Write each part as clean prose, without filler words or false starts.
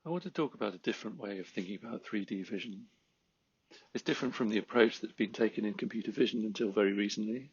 I want to talk about a different way of thinking about 3D vision. It's different from the approach that's been taken in computer vision until very recently,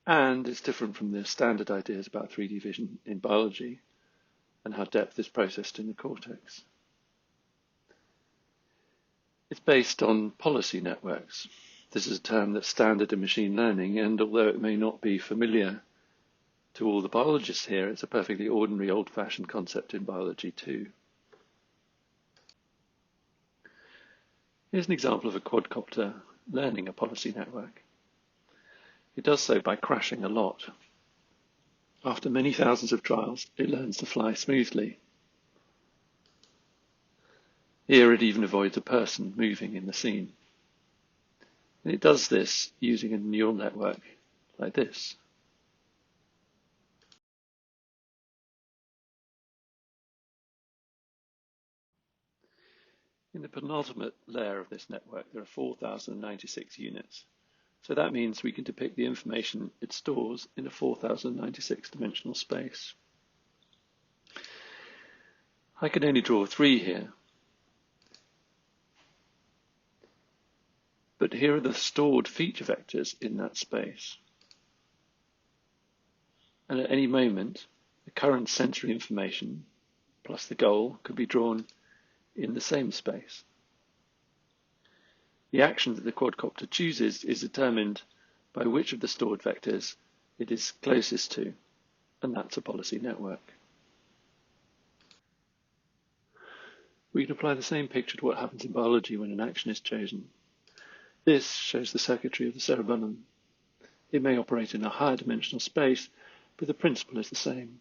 and it's different from the standard ideas about 3D vision in biology and how depth is processed in the cortex. It's based on policy networks. This is a term that's standard in machine learning, and although it may not be familiar to all the biologists here, it's a perfectly ordinary old-fashioned concept in biology too. Here's an example of a quadcopter learning a policy network. It does so by crashing a lot. After many thousands of trials, it learns to fly smoothly. Here it even avoids a person moving in the scene. And it does this using a neural network like this. In the penultimate layer of this network, there are 4,096 units. So that means we can depict the information it stores in a 4,096 dimensional space. I can only draw 3 here. But here are the stored feature vectors in that space. And at any moment, the current sensory information plus the goal could be drawn in the same space. The action that the quadcopter chooses is determined by which of the stored vectors it is closest to, and that's a policy network. We can apply the same picture to what happens in biology when an action is chosen. This shows the circuitry of the cerebellum. It may operate in a higher dimensional space, but the principle is the same.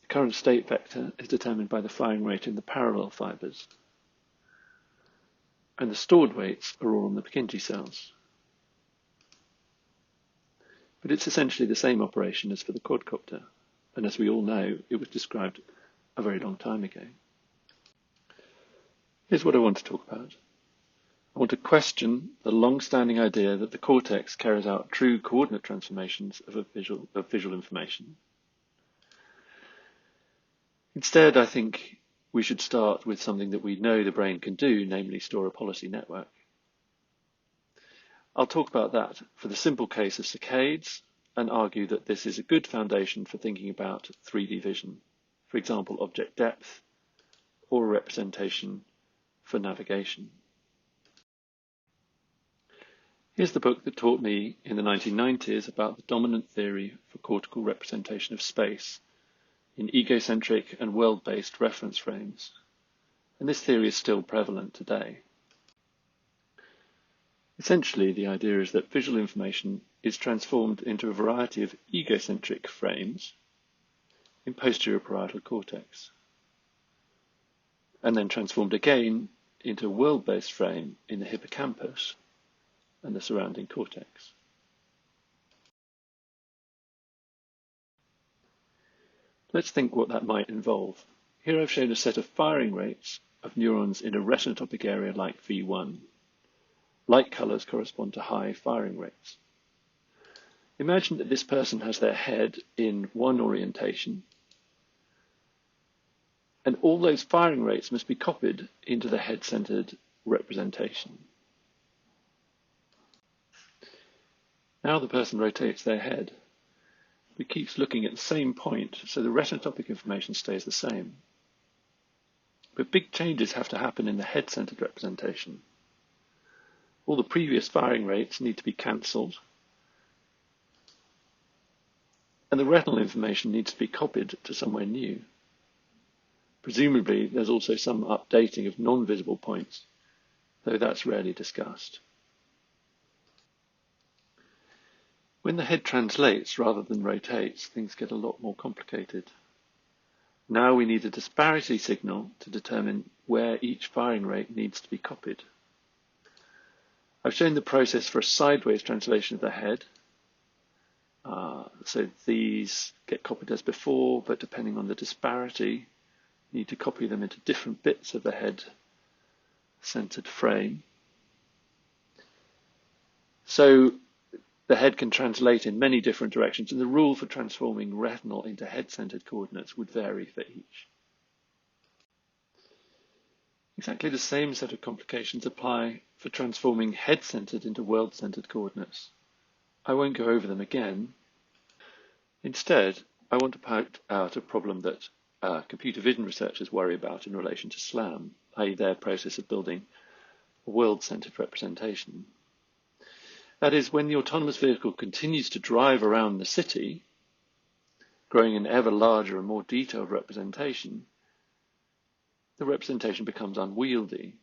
The current state vector is determined by the firing rate in the parallel fibers, and the stored weights are all on the Purkinje cells. But it's essentially the same operation as for the quadcopter, and as we all know, it was described a very long time ago. Here's what I want to talk about. I want to question the long-standing idea that the cortex carries out true coordinate transformations of visual information. Instead, I think we should start with something that we know the brain can do, namely store a policy network. I'll talk about that for the simple case of saccades and argue that this is a good foundation for thinking about 3D vision, for example, object depth or a representation for navigation. Here's the book that taught me in the 1990s about the dominant theory for cortical representation of space in egocentric and world-based reference frames, and this theory is still prevalent today. Essentially, the idea is that visual information is transformed into a variety of egocentric frames in posterior parietal cortex, and then transformed again into a world-based frame in the hippocampus and the surrounding cortex. Let's think what that might involve. Here I've shown a set of firing rates of neurons in a retinotopic area like V1. Light colours correspond to high firing rates. Imagine that this person has their head in one orientation, and all those firing rates must be copied into the head-centered representation. Now the person rotates their head, but keeps looking at the same point, so the retinotopic information stays the same. But big changes have to happen in the head-centered representation. All the previous firing rates need to be cancelled, and the retinal information needs to be copied to somewhere new. Presumably, there's also some updating of non-visible points, though that's rarely discussed. When the head translates rather than rotates, things get a lot more complicated. Now we need a disparity signal to determine where each firing rate needs to be copied. I've shown the process for a sideways translation of the head. So these get copied as before, but depending on the disparity, you need to copy them into different bits of the head-centered frame. So the head can translate in many different directions, and the rule for transforming retinal into head-centered coordinates would vary for each. Exactly the same set of complications apply for transforming head-centered into world-centered coordinates. I won't go over them again. Instead, I want to point out a problem that computer vision researchers worry about in relation to SLAM, i.e. their process of building a world-centered representation. That is, when the autonomous vehicle continues to drive around the city, growing an ever larger and more detailed representation, the representation becomes unwieldy.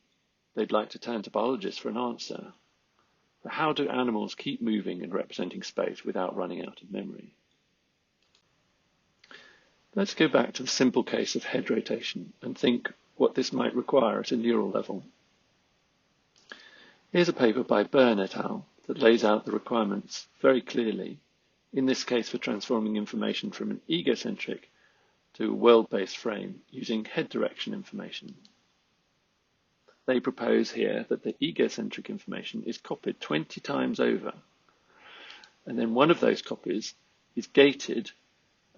They'd like to turn to biologists for an answer. But how do animals keep moving and representing space without running out of memory? Let's go back to the simple case of head rotation and think what this might require at a neural level. Here's a paper by Byrne et al. That lays out the requirements very clearly, in this case for transforming information from an egocentric to a world-based frame using head direction information. They propose here that the egocentric information is copied 20 times over, and then one of those copies is gated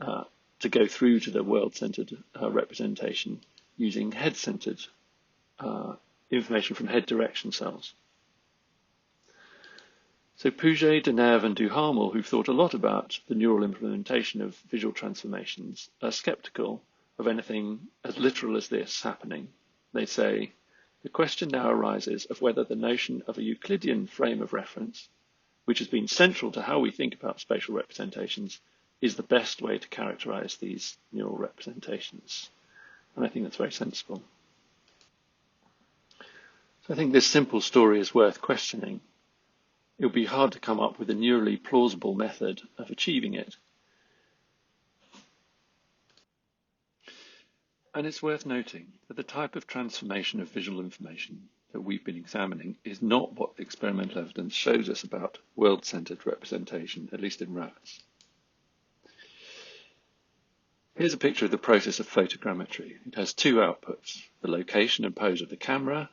to go through to the world-centered representation using head-centered information from head direction cells. So Pouget, Deneuve, and Duhamel, who've thought a lot about the neural implementation of visual transformations, are skeptical of anything as literal as this happening. They say, the question now arises of whether the notion of a Euclidean frame of reference, which has been central to how we think about spatial representations, is the best way to characterize these neural representations. And I think that's very sensible. So I think this simple story is worth questioning. It would be hard to come up with a neurally plausible method of achieving it. And it's worth noting that the type of transformation of visual information that we've been examining is not what the experimental evidence shows us about world-centered representation, at least in rats. Here's a picture of the process of photogrammetry. It has two outputs, the location and pose of the camera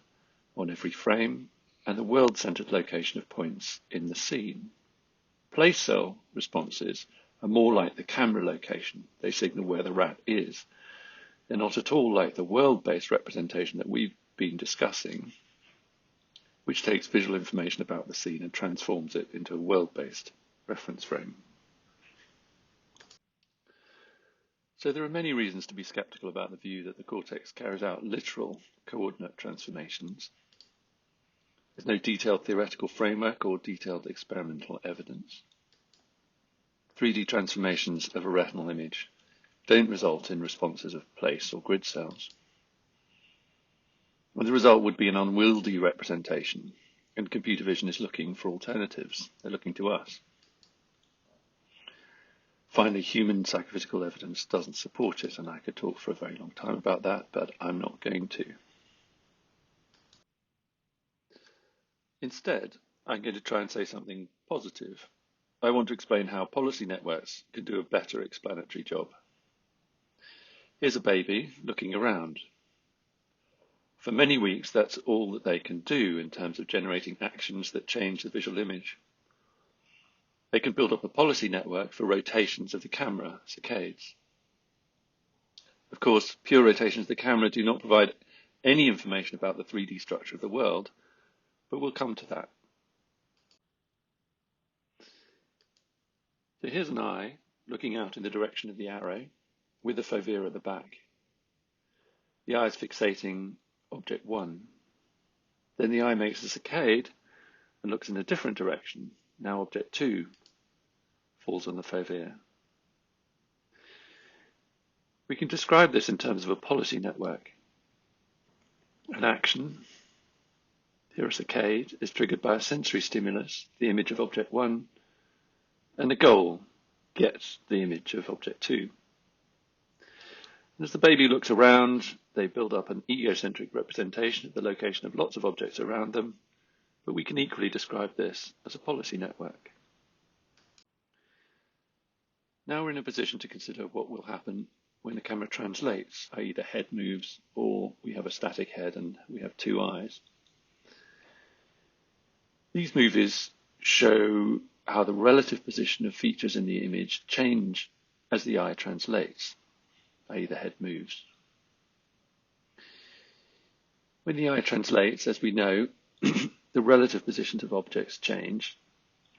on every frame, and the world-centered location of points in the scene. Place cell responses are more like the camera location. They signal where the rat is. They're not at all like the world-based representation that we've been discussing, which takes visual information about the scene and transforms it into a world-based reference frame. So there are many reasons to be skeptical about the view that the cortex carries out literal coordinate transformations. There's no detailed theoretical framework or detailed experimental evidence. 3D transformations of a retinal image don't result in responses of place or grid cells. And the result would be an unwieldy representation, and computer vision is looking for alternatives. They're looking to us. Finally, human psychophysical evidence doesn't support it, and I could talk for a very long time about that, but I'm not going to. Instead, I'm going to try and say something positive. I want to explain how policy networks can do a better explanatory job. Here's a baby looking around. For many weeks, that's all that they can do in terms of generating actions that change the visual image. They can build up a policy network for rotations of the camera, saccades. Of course, pure rotations of the camera do not provide any information about the 3D structure of the world, but we'll come to that. So here's an eye looking out in the direction of the arrow with the fovea at the back. The eye is fixating object 1. Then the eye makes a saccade and looks in a different direction. Now object 2 falls on the fovea. We can describe this in terms of a policy network. An action, here a saccade, is triggered by a sensory stimulus, the image of object 1, and the goal gets the image of object 2. And as the baby looks around, they build up an egocentric representation of the location of lots of objects around them, but we can equally describe this as a policy network. Now we're in a position to consider what will happen when the camera translates, i.e. the head moves, or we have a static head and we have two eyes. These movies show how the relative position of features in the image change as the eye translates, i.e. the head moves. When the eye translates, as we know, the relative positions of objects change,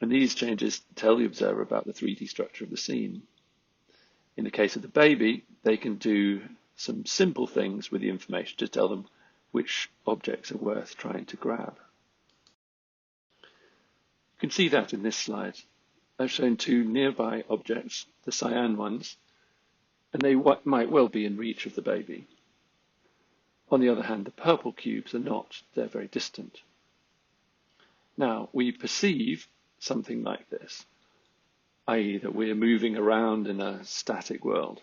and these changes tell the observer about the 3D structure of the scene. In the case of the baby, they can do some simple things with the information to tell them which objects are worth trying to grab. You can see that in this slide. I've shown two nearby objects, the cyan ones, and they might well be in reach of the baby. On the other hand, the purple cubes are not, they're very distant. Now, we perceive something like this, i.e. that we're moving around in a static world.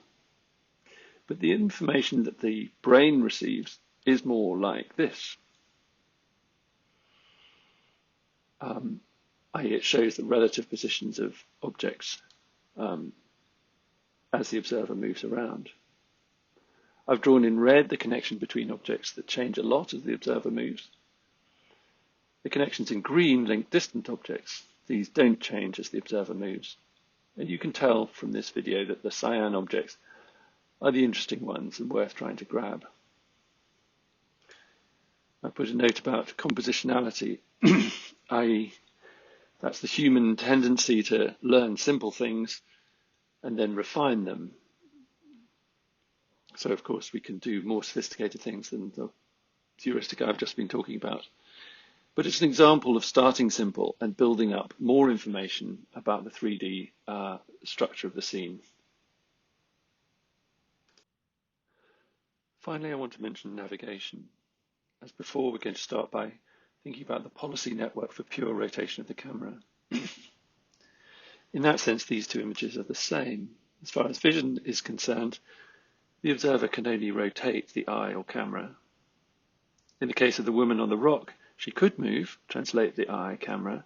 But the information that the brain receives is more like this. I.e. it shows the relative positions of objects as the observer moves around. I've drawn in red the connection between objects that change a lot as the observer moves. The connections in green link distant objects. These don't change as the observer moves. And you can tell from this video that the cyan objects are the interesting ones and worth trying to grab. I put a note about compositionality, i.e. that's the human tendency to learn simple things and then refine them. So of course we can do more sophisticated things than the heuristic I've just been talking about. But it's an example of starting simple and building up more information about the 3D structure of the scene. Finally, I want to mention navigation. As before, we're going to start by thinking about the policy network for pure rotation of the camera. In that sense, these two images are the same. As far as vision is concerned, the observer can only rotate the eye or camera. In the case of the woman on the rock, she could move, translate the eye camera,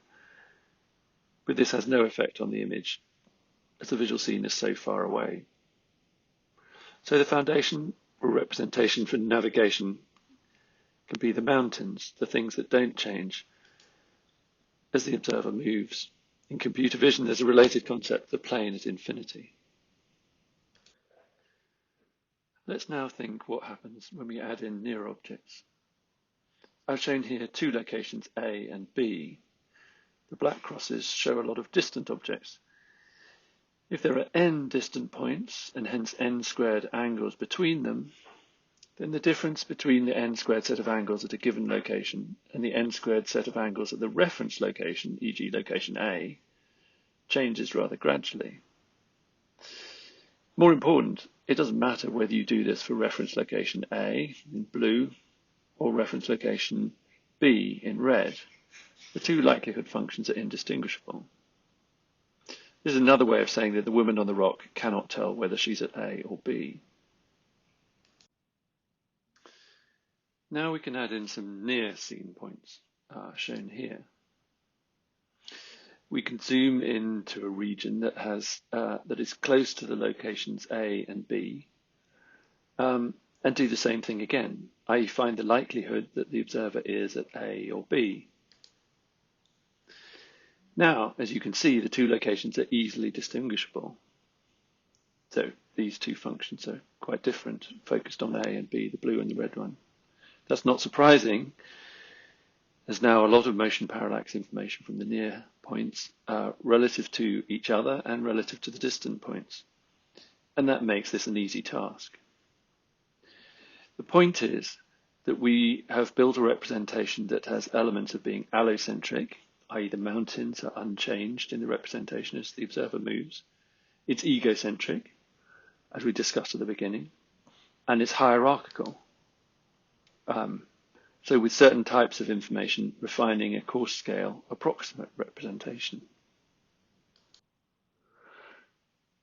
but this has no effect on the image as the visual scene is so far away. So the foundation or representation for navigation can be the mountains, the things that don't change as the observer moves. In computer vision, there's a related concept, the plane at infinity. Let's now think what happens when we add in near objects. I've shown here two locations, A and B. The black crosses show a lot of distant objects. If there are n distant points, and hence n squared angles between them, then the difference between the n squared set of angles at a given location and the n squared set of angles at the reference location, e.g. location A, changes rather gradually. More important, it doesn't matter whether you do this for reference location A in blue or reference location B in red. The two likelihood functions are indistinguishable. This is another way of saying that the woman on the rock cannot tell whether she's at A or B. Now we can add in some near scene points, shown here. We can zoom into a region that has that is close to the locations A and B, and do the same thing again, i.e. find the likelihood that the observer is at A or B. Now, as you can see, the two locations are easily distinguishable. So these two functions are quite different, focused on A and B, the blue and the red one. That's not surprising. There's now a lot of motion parallax information from the near points relative to each other and relative to the distant points. And that makes this an easy task. The point is that we have built a representation that has elements of being allocentric, i.e. the mountains are unchanged in the representation as the observer moves. It's egocentric, as we discussed at the beginning, and it's hierarchical. So with certain types of information, refining a coarse scale approximate representation.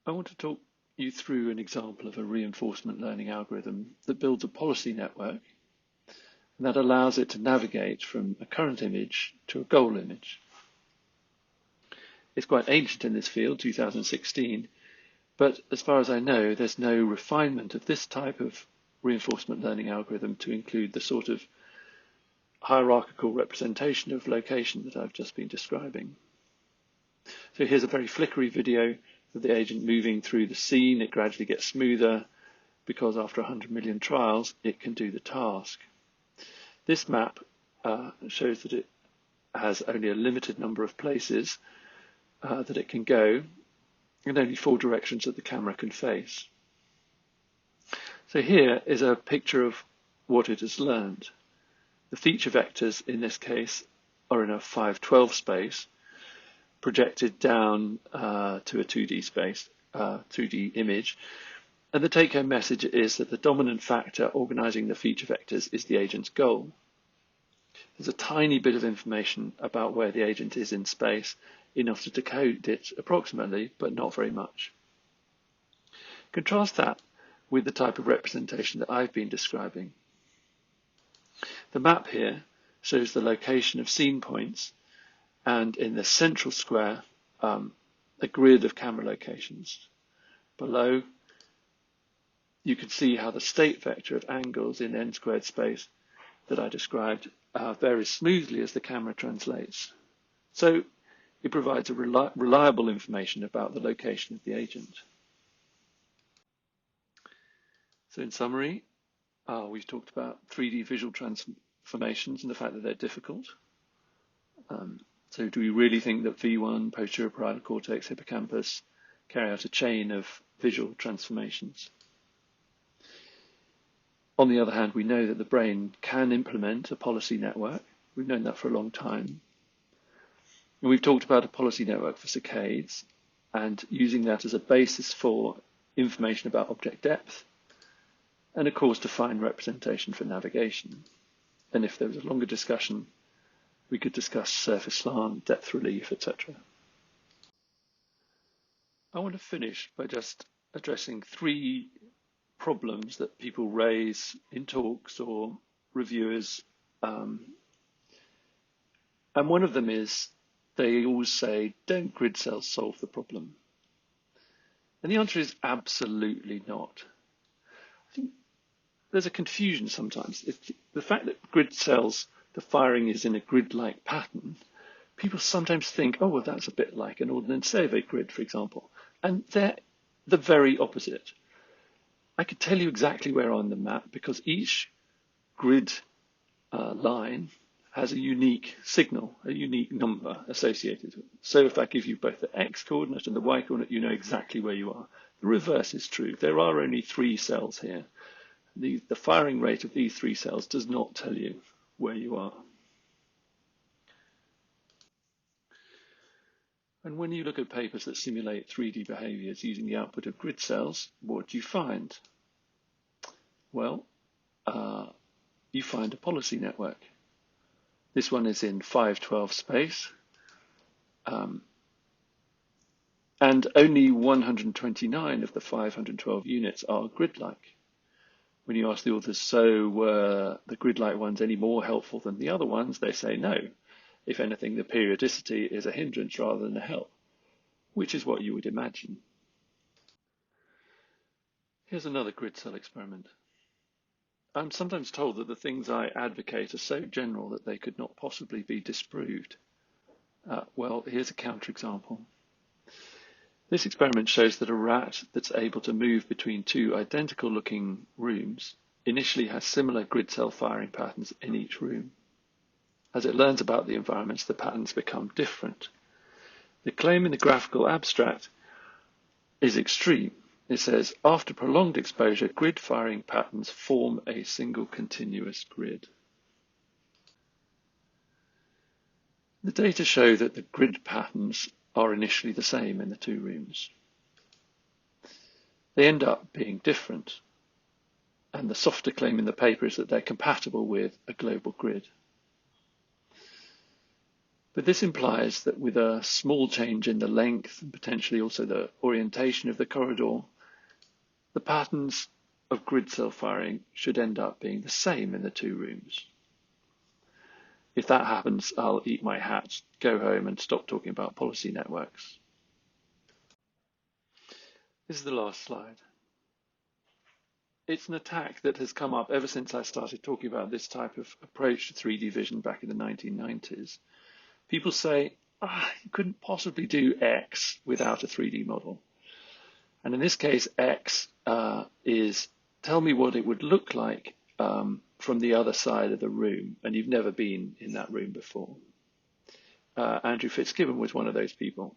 I want to talk you through an example of a reinforcement learning algorithm that builds a policy network and that allows it to navigate from a current image to a goal image. It's quite ancient in this field, 2016, but as far as I know, there's no refinement of this type of reinforcement learning algorithm to include the sort of hierarchical representation of location that I've just been describing. So here's a very flickery video of the agent moving through the scene. It gradually gets smoother because after 100 million trials, it can do the task. This map shows that it has only a limited number of places that it can go, and only 4 directions that the camera can face. So here is a picture of what it has learned. The feature vectors in this case are in a 512 space, projected down to a 2D space, 2D image. And the take-home message is that the dominant factor organizing the feature vectors is the agent's goal. There's a tiny bit of information about where the agent is in space, enough to decode it approximately, but not very much. Contrast that with the type of representation that I've been describing. The map here shows the location of scene points, and in the central square, a grid of camera locations. Below, you can see how the state vector of angles in n-squared space that I described varies smoothly as the camera translates. So it provides a reliable information about the location of the agent. So in summary, we've talked about 3D visual transformations and the fact that they're difficult. So do we really think that V1, posterior parietal cortex, hippocampus carry out a chain of visual transformations? On the other hand, we know that the brain can implement a policy network. We've known that for a long time. And we've talked about a policy network for saccades and using that as a basis for information about object depth and, of course, to find representation for navigation. And if there was a longer discussion, we could discuss surface slant, depth relief, etc. I want to finish by just addressing 3 problems that people raise in talks or reviewers. And one of them is they always say, don't grid cells solve the problem? And the answer is absolutely not. I think there's a confusion sometimes. The fact that grid cells, the firing is in a grid-like pattern, people sometimes think, oh, well, that's a bit like an Ordnance Survey grid, for example. And they're the very opposite. I could tell you exactly where on the map because each grid line has a unique signal, a unique number associated with it. So if I give you both the X coordinate and the Y coordinate, you know exactly where you are. The reverse is true. There are only 3 cells here. The firing rate of these 3 cells does not tell you where you are. And when you look at papers that simulate 3D behaviors using the output of grid cells, what do you find? Well, you find a policy network. This one is in 512 space, and only 129 of the 512 units are grid-like. When you ask the authors, so were the grid-like ones any more helpful than the other ones, they say no. If anything, the periodicity is a hindrance rather than a help, which is what you would imagine. Here's another grid cell experiment. I'm sometimes told that the things I advocate are so general that they could not possibly be disproved. Well, here's a counterexample. This experiment shows that a rat that's able to move between 2 identical looking rooms initially has similar grid cell firing patterns in each room. As it learns about the environments, the patterns become different. The claim in the graphical abstract is extreme. It says, after prolonged exposure, grid firing patterns form a single continuous grid. The data show that the grid patterns are initially the same in the 2 rooms. They end up being different, and the softer claim in the paper is that they're compatible with a global grid. But this implies that with a small change in the length and potentially also the orientation of the corridor, the patterns of grid cell firing should end up being the same in the 2 rooms. If that happens, I'll eat my hat, go home and stop talking about policy networks. This is the last slide. It's an attack that has come up ever since I started talking about this type of approach to 3D vision back in the 1990s. People say, you couldn't possibly do X without a 3D model. And in this case, X is tell me what it would look like from the other side of the room and you've never been in that room before. Andrew Fitzgibbon was one of those people.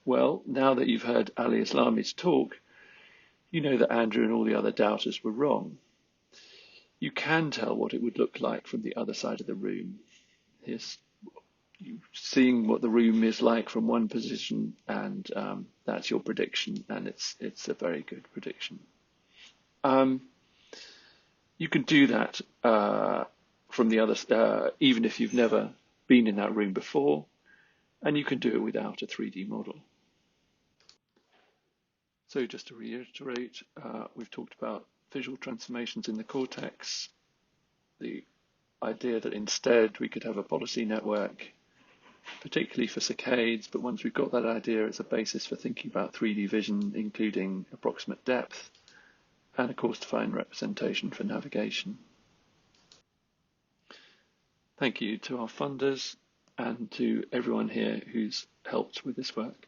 Well, now that you've heard Ali Islami's talk, you know that Andrew and all the other doubters were wrong. You can tell what it would look like from the other side of the room. Here's you seeing what the room is like from one position, and that's your prediction, and it's a very good prediction. You can do that from the other, even if you've never been in that room before, and you can do it without a 3D model. So just to reiterate, we've talked about visual transformations in the cortex, the idea that instead we could have a policy network, particularly for saccades, but once we've got that idea, it's a basis for thinking about 3D vision, including approximate depth, and a coarse-defined representation for navigation. Thank you to our funders and to everyone here who's helped with this work.